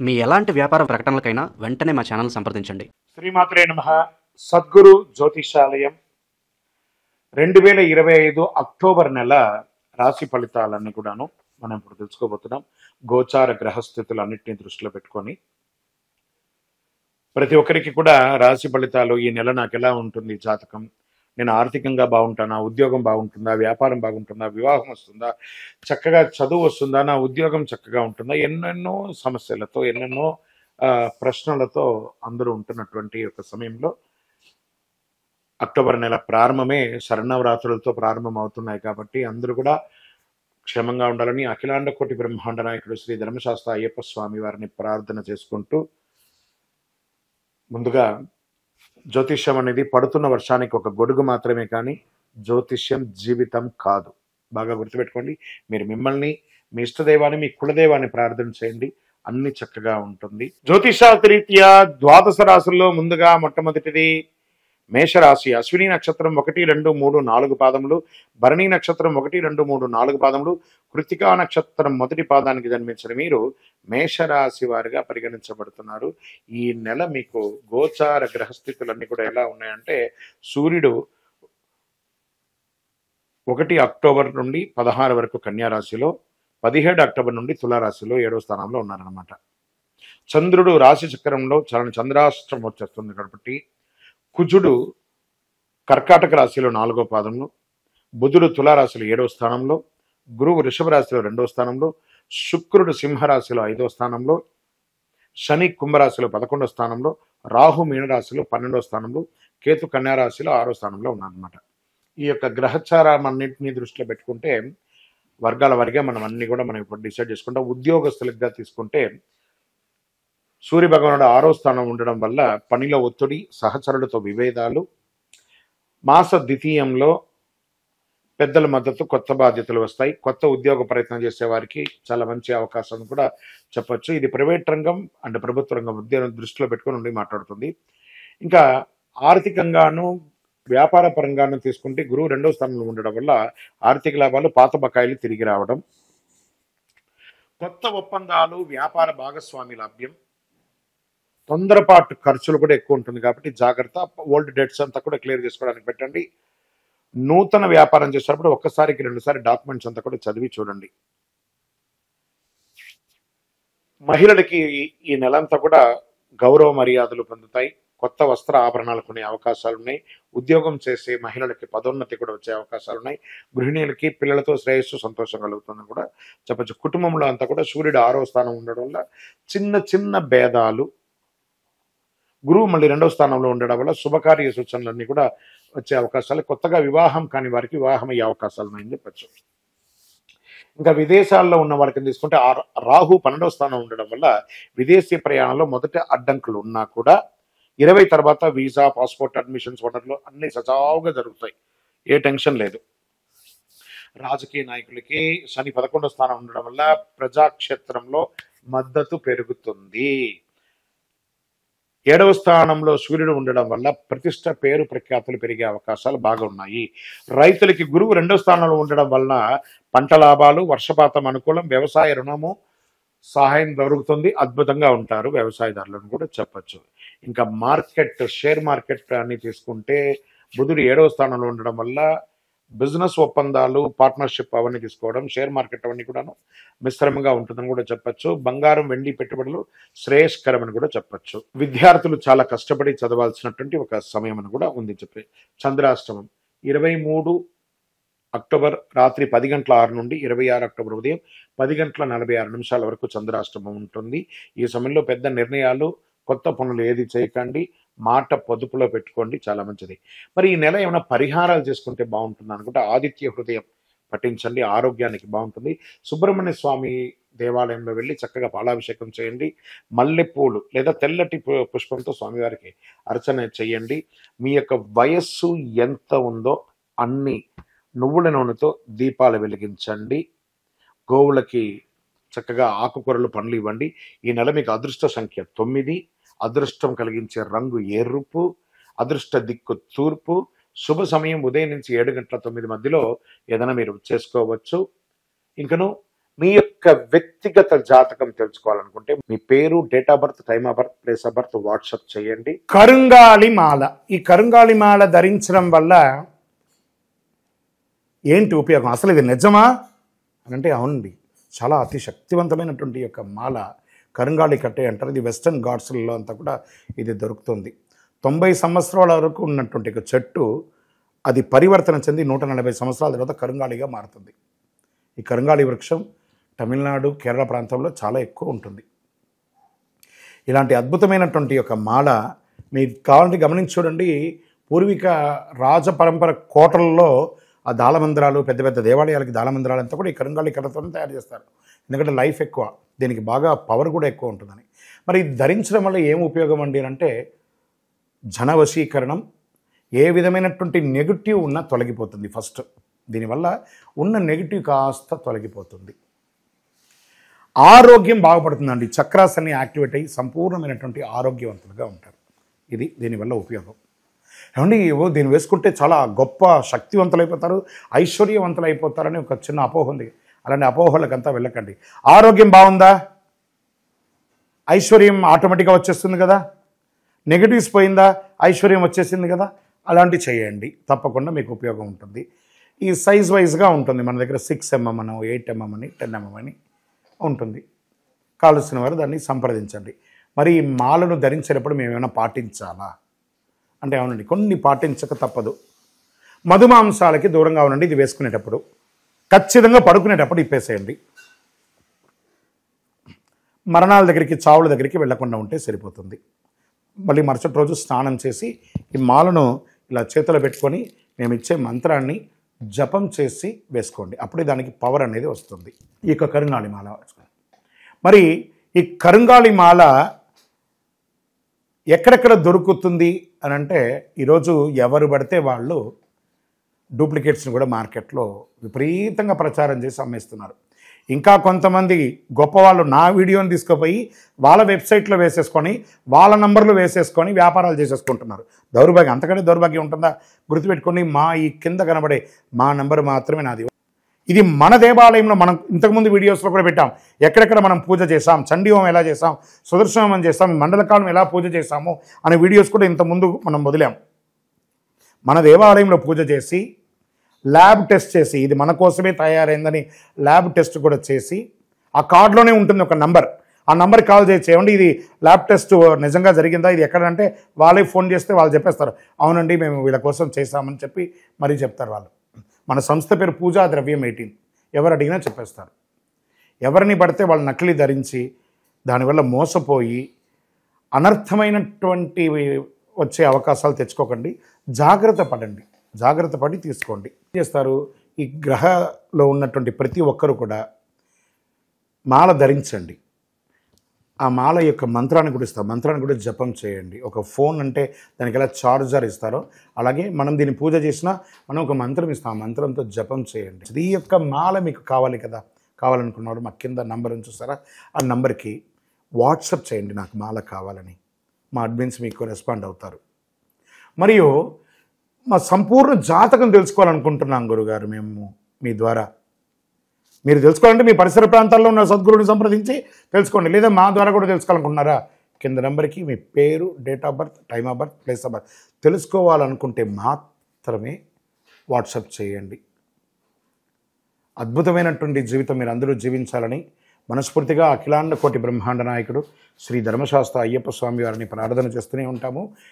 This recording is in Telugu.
మీ ఎలాంటి వ్యాపార ప్రకటనలకైనా వెంటనే మా ఛానల్ సంప్రదించండి. శ్రీమాత్రే నమః. సద్గురు జ్యోతిషాలయం 2025 అక్టోబర్ నెల రాశి ఫలితాలన్నీ కూడాను మనం ఇప్పుడు తెలుసుకోబోతున్నాం. గోచార గ్రహస్థితులన్నింటినీ దృష్టిలో పెట్టుకొని ప్రతి ఒక్కరికి కూడా రాశి ఫలితాలు ఈ నెల నాకు ఎలా ఉంటుంది జాతకం, నేను ఆర్థికంగా బాగుంటానా, ఉద్యోగం బాగుంటుందా, వ్యాపారం బాగుంటుందా, వివాహం వస్తుందా, చక్కగా చదువు వస్తుందా, నా ఉద్యోగం చక్కగా ఉంటుందా, ఎన్నెన్నో సమస్యలతో ఎన్నెన్నో ప్రశ్నలతో అందరూ ఉంటున్నటువంటి ఒక సమయంలో అక్టోబర్ నెల ప్రారంభమే శరన్నవరాత్రులతో ప్రారంభం అవుతున్నాయి కాబట్టి అందరూ కూడా క్షేమంగా ఉండాలని అఖిలాండ కోటి బ్రహ్మాండ నాయకుడు శ్రీ ధర్మశాస్త్ర అయ్యప్ప స్వామి వారిని ప్రార్థన చేసుకుంటూ, ముందుగా జ్యోతిష్యం అనేది పడుతున్న వర్షానికి ఒక గొడుగు మాత్రమే, కానీ జ్యోతిష్యం జీవితం కాదు. బాగా గుర్తుపెట్టుకోండి. మీరు మిమ్మల్ని, మీ ఇష్టదైవాన్ని, మీ కులదైవాన్ని ప్రార్థన చేయండి, అన్ని చక్కగా ఉంటుంది. జ్యోతిషాస్త్రరీత్యా ద్వాదశ రాశుల్లో ముందుగా మొట్టమొదటిది మేషరాశి. అశ్విని నక్షత్రం 1, 2, 3, 4 పాదములు, భరణి నక్షత్రం 1, 2, 3, 4 పాదములు, కృత్తికా నక్షత్రం మొదటి పాదానికి జన్మించిన మీరు మేషరాశి వారిగా పరిగణించబడుతున్నారు. ఈ నెల మీకు గోచార గ్రహస్థితులన్నీ కూడా ఎలా ఉన్నాయంటే, సూర్యుడు 1 అక్టోబర్ నుండి 16 వరకు కన్యా రాశిలో, 17 అక్టోబర్ నుండి తులారాశిలో 7వ స్థానంలో ఉన్నారనమాట. చంద్రుడు రాశి చక్రంలో చంద్రాష్టమం వచ్చేస్తుంది కాబట్టి, కుజుడు కర్కాటక రాశిలో 4వ పాదంలో, బుధుడు తులారాశిలో 7వ స్థానంలో, గురువు వృషభ రాశిలో 2వ స్థానంలో, శుక్రుడు సింహరాశిలో 5వ స్థానంలో, శని కుంభరాశిలో 11వ స్థానంలో, రాహు మీనరాశిలో 12వ స్థానంలో, కేతు కన్యా రాశిలో 6వ స్థానంలో ఉన్నారనమాట. ఈ యొక్క గ్రహచారం అన్నింటినీ దృష్టిలో పెట్టుకుంటే వర్గాల వారిగా మనం అన్ని కూడా మనం ఇప్పుడు డిసైడ్ చేసుకుంటాం. ఉద్యోగస్తులుగా తీసుకుంటే సూర్య భగవానుడు 6వ స్థానం ఉండడం వల్ల పనిలో ఒత్తిడి, సహచరులతో విభేదాలు, మాస ద్వితీయంలో పెద్దల మద్దతు, కొత్త బాధ్యతలు వస్తాయి. కొత్త ఉద్యోగ ప్రయత్నం చేసే వారికి చాలా మంచి అవకాశం కూడా చెప్పొచ్చు. ఇది ప్రైవేట్ రంగం అండ్ ప్రభుత్వ రంగం ఉద్యోగం దృష్టిలో పెట్టుకొని ఉండి మాట్లాడుతుంది. ఇంకా ఆర్థికంగాను వ్యాపార పరంగాను తీసుకుంటే గురువు 2వ స్థానంలో ఉండడం వల్ల ఆర్థిక లాభాలు, పాత బకాయిలు తిరిగి రావడం, కొత్త ఒప్పందాలు, వ్యాపార భాగస్వామి లభ్యం, తొందరపాటు ఖర్చులు కూడా ఎక్కువ ఉంటుంది కాబట్టి జాగ్రత్త. ఓల్డ్ డెట్స్ అంతా కూడా క్లియర్ చేసుకోవడానికి పెట్టండి. నూతన వ్యాపారం చేసేటప్పుడు ఒక్కసారికి 2 సార్లు డాక్యుమెంట్స్ అంతా కూడా చదివి చూడండి. మహిళలకి ఈ నెలంతా కూడా గౌరవ మర్యాదలు పొందుతాయి. కొత్త వస్త్ర ఆభరణాలు కొనే అవకాశాలు ఉన్నాయి. ఉద్యోగం చేసే మహిళలకి పదోన్నతి కూడా వచ్చే అవకాశాలు ఉన్నాయి. గృహిణీలకి పిల్లలతో శ్రేయస్సు, సంతోషం కలుగుతుందని కూడా చెప్పచ్చు. కుటుంబంలో అంతా కూడా సూర్యుడు 6వ స్థానం ఉండడం వల్ల చిన్న చిన్న భేదాలు, గురువు మళ్ళీ 2వ స్థానంలో ఉండడం వల్ల శుభకార్య సూచనలన్నీ కూడా వచ్చే అవకాశాలు, కొత్తగా వివాహం కాని వారికి వివాహం అయ్యే అవకాశాలు ఉన్నాయని చెప్పచ్చు. ఇంకా విదేశాల్లో ఉన్న వాళ్ళకి తీసుకుంటే రాహు 12వ స్థానం ఉండడం వల్ల విదేశీ ప్రయాణంలో మొదట అడ్డంకులు ఉన్నా కూడా 20 తర్వాత వీసా, పాస్పోర్ట్, అడ్మిషన్స్, వనరులు అన్ని సజావుగా జరుగుతాయి. ఏ టెన్షన్ లేదు. రాజకీయ నాయకులకి శని 11వ స్థానం ఉండడం వల్ల ప్రజాక్షేత్రంలో మద్దతు పెరుగుతుంది. 7వ స్థానంలో సూర్యుడు ఉండడం వల్ల ప్రతిష్ట, పేరు ప్రఖ్యాతులు పెరిగే అవకాశాలు బాగా ఉన్నాయి. రైతులకి గురువు 2వ స్థానంలో ఉండడం వలన పంట లాభాలు, వర్షపాతం అనుకూలం, వ్యవసాయ రుణము సహాయం దొరుకుతుంది, అద్భుతంగా ఉంటారు వ్యవసాయదారులను కూడా చెప్పచ్చు. ఇంకా మార్కెట్, షేర్ మార్కెట్ అని తీసుకుంటే బుధుడు 7వ స్థానంలో ఉండడం వల్ల బిజినెస్ ఒప్పందాలు, పార్ట్నర్షిప్ అవన్నీ తీసుకోవడం, షేర్ మార్కెట్ అవన్నీ కూడాను మిశ్రమంగా ఉంటుందని కూడా చెప్పచ్చు. బంగారం, వెండి పెట్టుబడులు శ్రేయస్కరమని కూడా చెప్పచ్చు. విద్యార్థులు చాలా కష్టపడి చదవాల్సినటువంటి ఒక సమయం అని కూడా ఉంది చెప్పి. చంద్రాష్టమం 23 అక్టోబర్ రాత్రి 10 గంటల 6 నుండి 26 అక్టోబర్ ఉదయం 10 గంటల 46 నిమిషాల వరకు చంద్రాష్టమం ఉంటుంది. ఈ సమయంలో పెద్ద నిర్ణయాలు, కొత్త పనులు ఏది చేయకండి, మాట పొదుపులో పెట్టుకోండి, చాలా మంచిది. మరి ఈ నెల ఏమైనా పరిహారాలు చేసుకుంటే బాగుంటుంది అనుకుంటే ఆదిత్య హృదయం పఠించండి, ఆరోగ్యానికి బాగుంటుంది. సుబ్రహ్మణ్య స్వామి దేవాలయంలో వెళ్ళి చక్కగా పాలాభిషేకం చేయండి. మల్లెపూలు లేదా తెల్లటి పుష్పంతో స్వామివారికి అర్చన చేయండి. మీ యొక్క వయస్సు ఎంత ఉందో అన్ని నువ్వుల నూనెతో దీపాలు వెలిగించండి. గోవులకి చక్కగా ఆకుకూరలు, పండ్లు ఇవ్వండి. ఈ నెల మీకు అదృష్ట సంఖ్య 9, అదృష్టం కలిగించే రంగు ఎరుపు, అదృష్ట దిక్కు తూర్పు, శుభ సమయం ఉదయం నుంచి 7 గంటల 9 మధ్యలో ఏదైనా మీరు చేసుకోవచ్చు. ఇంకను మీ యొక్క వ్యక్తిగత జాతకం తెలుసుకోవాలనుకుంటే మీ పేరు, date of birth, time of birth, place of birth WhatsApp చేయండి. కరుంగాళి మాల, ఈ కరుంగాళి మాల ధరించడం వల్ల ఏంటి ఉపయోగం, అసలు ఇది నిజమా అని అంటే అవునండి, చాలా అతి శక్తివంతమైనటువంటి యొక్క మాల కరుంగాళి కట్టే అంటారు. ఇది వెస్టర్న్ ఘాట్స్లలో అంతా కూడా ఇది దొరుకుతుంది. 90 సంవత్సరాల వరకు ఉన్నటువంటి ఒక చెట్టు అది పరివర్తన చెంది 140 సంవత్సరాల తర్వాత కరుంగాళిగా మారుతుంది. ఈ కరుంగాళి వృక్షం తమిళనాడు, కేరళ ప్రాంతంలో చాలా ఎక్కువ ఉంటుంది. ఇలాంటి అద్భుతమైనటువంటి యొక్క మాల మీరు కావాలంటే గమనించి చూడండి. పూర్వీక రాజ పరంపర కోటలలో ఆ దాళమందిరాలు, పెద్ద పెద్ద దేవాలయాలకి దాళమందిరాలు అంతా కూడా ఈ కరుంగాళి కర్రతో తయారు చేస్తారు. ఎందుకంటే లైఫ్ ఎక్కువ, దీనికి బాగా పవర్ కూడా ఎక్కువ ఉంటుందని. మరి ఇది ధరించడం వల్ల ఏం ఉపయోగం అండి అంటే జనవశీకరణం, ఏ విధమైనటువంటి నెగిటివ్ ఉన్నా తొలగిపోతుంది. ఫస్ట్ దీనివల్ల ఉన్న నెగిటివ్ కాస్త తొలగిపోతుంది. ఆరోగ్యం బాగుపడుతుందండి. చక్రాస్ అన్ని యాక్టివేట్ అయ్యి సంపూర్ణమైనటువంటి ఆరోగ్యవంతులుగా ఉంటారు. ఇది దీనివల్ల ఉపయోగం. ఏమండి దీన్ని వేసుకుంటే చాలా గొప్ప శక్తివంతులు అయిపోతారు, ఐశ్వర్యవంతులు అయిపోతారని ఒక చిన్న అపోహ ఉంది. అలాంటి అపోహలకంతా వెళ్ళకండి. ఆరోగ్యం బాగుందా, ఐశ్వర్యం ఆటోమేటిక్గా వచ్చేస్తుంది కదా. నెగిటివ్స్ పోయిందా, ఐశ్వర్యం వచ్చేసింది కదా. అలాంటివి చేయండి, తప్పకుండా మీకు ఉపయోగం ఉంటుంది. ఈ సైజ్ వైజ్గా ఉంటుంది. మన దగ్గర 6 mm అని, 8 mm అని, 10 mm అని ఉంటుంది. కావలసిన వారు దాన్ని సంప్రదించండి. మరి ఈ మాలను ధరించేటప్పుడు మేము ఏమైనా పాటించాలా అంటే అవునండి, కొన్ని పాటించక తప్పదు. మధుమాంసాలకి దూరంగా ఉండండి. ఇది వేసుకునేటప్పుడు ఖచ్చితంగా పడుకునేటప్పుడు ఇప్పేసేయండి. మరణాల దగ్గరికి, చావుల దగ్గరికి వెళ్లకుండా ఉంటే సరిపోతుంది. మళ్ళీ మరుసటి రోజు స్నానం చేసి ఈ మాలను ఇలా చేతిలో పెట్టుకొని మేము ఇచ్చే మంత్రాన్ని జపం చేసి వేసుకోండి. అప్పుడే దానికి పవర్ అనేది వస్తుంది. ఈ యొక్క కరుంగాళి మాల మరి ఈ కరుంగాళి మాల ఎక్కడెక్కడ దొరుకుతుంది అని అంటే ఈరోజు ఎవరు పడితే వాళ్ళు డూప్లికేట్స్ని కూడా మార్కెట్లో విపరీతంగా ప్రచారం చేసి అమ్మేస్తున్నారు. ఇంకా కొంతమంది గొప్పవాళ్ళు నా వీడియోని తీసుకుపోయి వాళ్ళ వెబ్సైట్లో వేసేసుకొని వాళ్ళ నంబర్లు వేసేసుకొని వ్యాపారాలు చేసేసుకుంటున్నారు. దౌర్భాగ్యం, అంతకంటే దౌర్భాగ్యం ఉంటుందా? గుర్తుపెట్టుకొని మా ఈ కింద కనబడే మా నంబర్ మాత్రమే నాది. ఇది మన దేవాలయంలో మనం ఇంతకుముందు వీడియోస్లో కూడా పెట్టాం. ఎక్కడెక్కడ మనం పూజ చేసాం, చండీ హోమం ఎలా చేసాం, సుదర్శన హోమం చేసాం, మండలకాలం ఎలా పూజ చేసాము అనే వీడియోస్ కూడా ఇంతకుముందు మనం వదిలాం. మన దేవాలయంలో పూజ చేసి ల్యాబ్ టెస్ట్ చేసి ఇది మన కోసమే తయారైందని ల్యాబ్ టెస్ట్ కూడా చేసి ఆ కార్డులోనే ఉంటుంది ఒక నంబర్. ఆ నంబర్కి కాల్ చేయండి, ఇది ల్యాబ్ టెస్ట్ నిజంగా జరిగిందా, ఇది ఎక్కడంటే వాళ్ళే ఫోన్ చేస్తే వాళ్ళు చెప్పేస్తారు, అవునండి మేము వీళ్ళ కోసం చేశామని చెప్పి మరీ చెప్తారు వాళ్ళు. మన సంస్థ పేరు పూజా ద్రవ్యం 18. ఎవరు అడిగినా చెప్పేస్తారు. ఎవరిని పడితే వాళ్ళు నకిలీ ధరించి దానివల్ల మోసపోయి అనర్థమైనటువంటి వచ్చే అవకాశాలు తెచ్చుకోకండి. జాగ్రత్త పడండి, జాగ్రత్త పడి తీసుకోండి. ఏం చేస్తారు, ఈ గ్రహలో ఉన్నటువంటి ప్రతి ఒక్కరు కూడా మాల ధరించండి. ఆ మాల యొక్క మంత్రాన్ని కూడా ఇస్తారు, మంత్రాన్ని కూడా జపం చేయండి. ఒక ఫోన్ అంటే దానికి ఎలా చార్జర్ ఇస్తారో అలాగే మనం దీన్ని పూజ చేసినా మనం ఒక మంత్రం ఇస్తాం, ఆ మంత్రంతో జపం చేయండి. ఈ యొక్క మాల మీకు కావాలి కదా, కావాలనుకున్నవాడు మా కింద నంబర్ చూస్తారా, ఆ నంబర్కి వాట్సాప్ చేయండి నాకు మాల కావాలని. మా అడ్మిన్స్ మీకు రెస్పాండ్ అవుతారు. మరియు మా సంపూర్ణ జాతకం తెలుసుకోవాలనుకుంటున్నాం గురుగారు మేము మీ ద్వారా. మీరు తెలుసుకోవాలంటే మీ పరిసర ప్రాంతాల్లో ఉన్న సద్గురువుని సంప్రదించి తెలుసుకోండి, లేదా మా ద్వారా కూడా తెలుసుకోవాలనుకుంటున్నారా, కింద నెంబర్కి మీ పేరు, date of birth, time of birth, place of birth తెలుసుకోవాలనుకుంటే మాత్రమే వాట్సాప్ చేయండి. అద్భుతమైనటువంటి జీవితం మీరు అందరూ జీవించాలని మనస్ఫూర్తిగా అఖిలాండ కోటి బ్రహ్మాండ నాయకుడు శ్రీ ధర్మశాస్త్ర అయ్యప్ప స్వామి వారిని ప్రార్థన చేస్తూనే ఉంటాము.